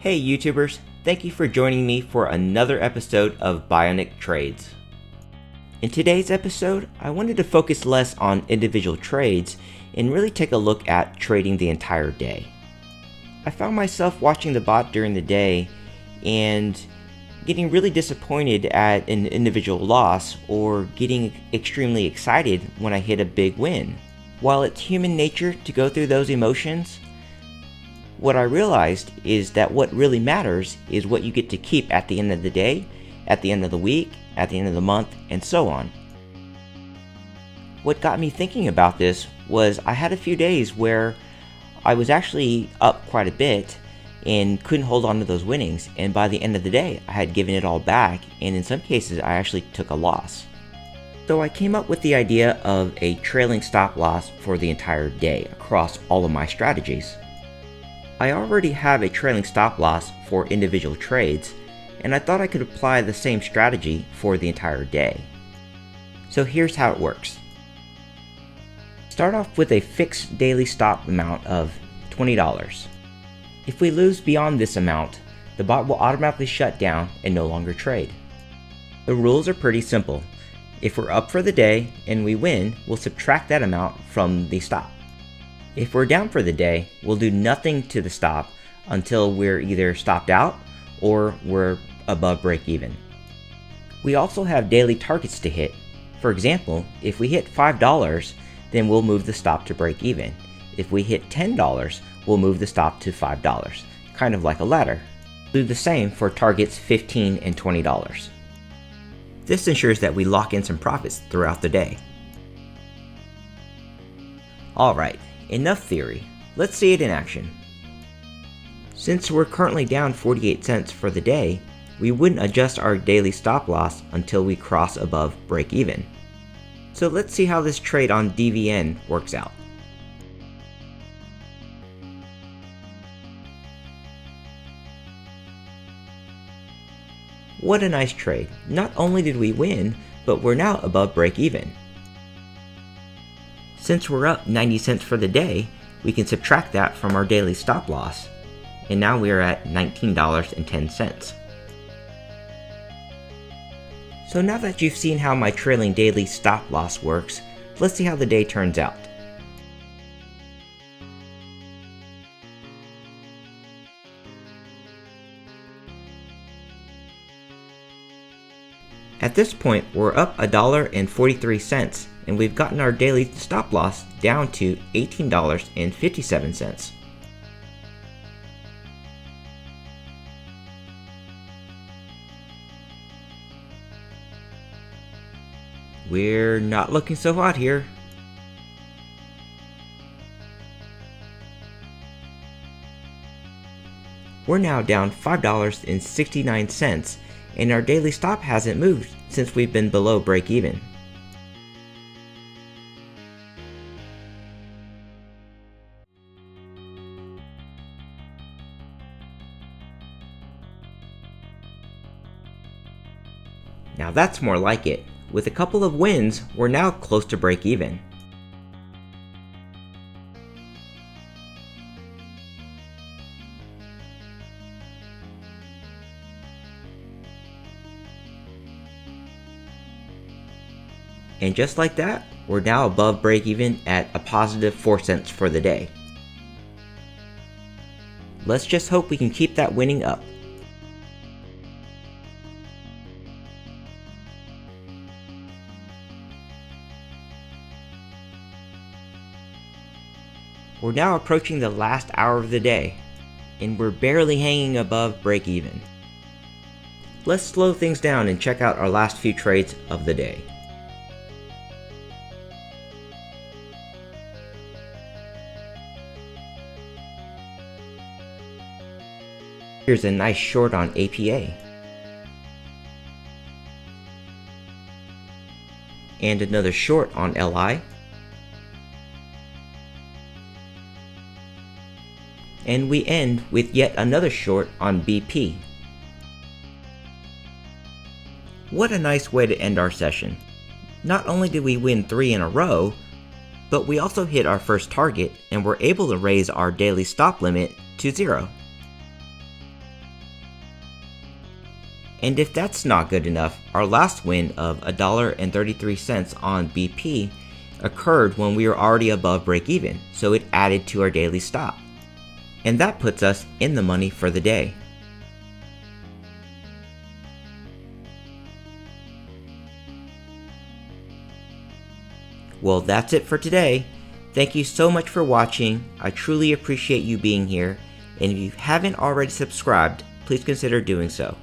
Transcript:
Hey YouTubers, thank you for joining me for another episode of Bionic Trades. In today's episode, I wanted to focus less on individual trades and really take a look at trading the entire day. I found myself watching the bot during the day and getting really disappointed at an individual loss or getting extremely excited when I hit a big win. While it's human nature to go through those emotions, what I realized is that what really matters is what you get to keep at the end of the day, at the end of the week, at the end of the month, and so on. What got me thinking about this was I had a few days where I was actually up quite a bit and couldn't hold on to those winnings, and by the end of the day I had given it all back, and in some cases I actually took a loss. So I came up with the idea of a trailing stop loss for the entire day across all of my strategies. I already have a trailing stop loss for individual trades, and I thought I could apply the same strategy for the entire day. So here's how it works. Start off with a fixed daily stop amount of $20. If we lose beyond this amount, the bot will automatically shut down and no longer trade. The rules are pretty simple. If we're up for the day and we win, we'll subtract that amount from the stop. If we're down for the day, we'll do nothing to the stop until we're either stopped out or we're above break even. We also have daily targets to hit. For example, if we hit $5, then we'll move the stop to break even. If we hit $10, we'll move the stop to $5, kind of like a ladder. Do the same for targets $15 and $20. This ensures that we lock in some profits throughout the day. Alright. Enough theory, let's see it in action. Since we're currently down 48 cents for the day, we wouldn't adjust our daily stop loss until we cross above break even. So let's see how this trade on DVN works out. What a nice trade. Not only did we win, but we're now above break even. Since we're up 90 cents for the day, we can subtract that from our daily stop loss, and now we are at $19.10. So now that you've seen how my trailing daily stop loss works, let's see how the day turns out. At this point, we're up $1.43, and we've gotten our daily stop loss down to $18.57. We're not looking so hot here. We're now down $5.69, and our daily stop hasn't moved since we've been below break even. Now that's more like it. With a couple of wins, we're now close to break even. And just like that, we're now above break even at a positive 4 cents for the day. Let's just hope we can keep that winning up. We're now approaching the last hour of the day, and we're barely hanging above break even. Let's slow things down and check out our last few trades of the day. Here's a nice short on APA. And another short on LI. And we end with yet another short on BP. What a nice way to end our session. Not only did we win 3 in a row, but we also hit our first target and were able to raise our daily stop limit to 0. And if that's not good enough, our last win of $1.33 on BP occurred when we were already above break even, so it added to our daily stop. And that puts us in the money for the day. Well, that's it for today. Thank you so much for watching. I truly appreciate you being here, and if you haven't already subscribed, please consider doing so.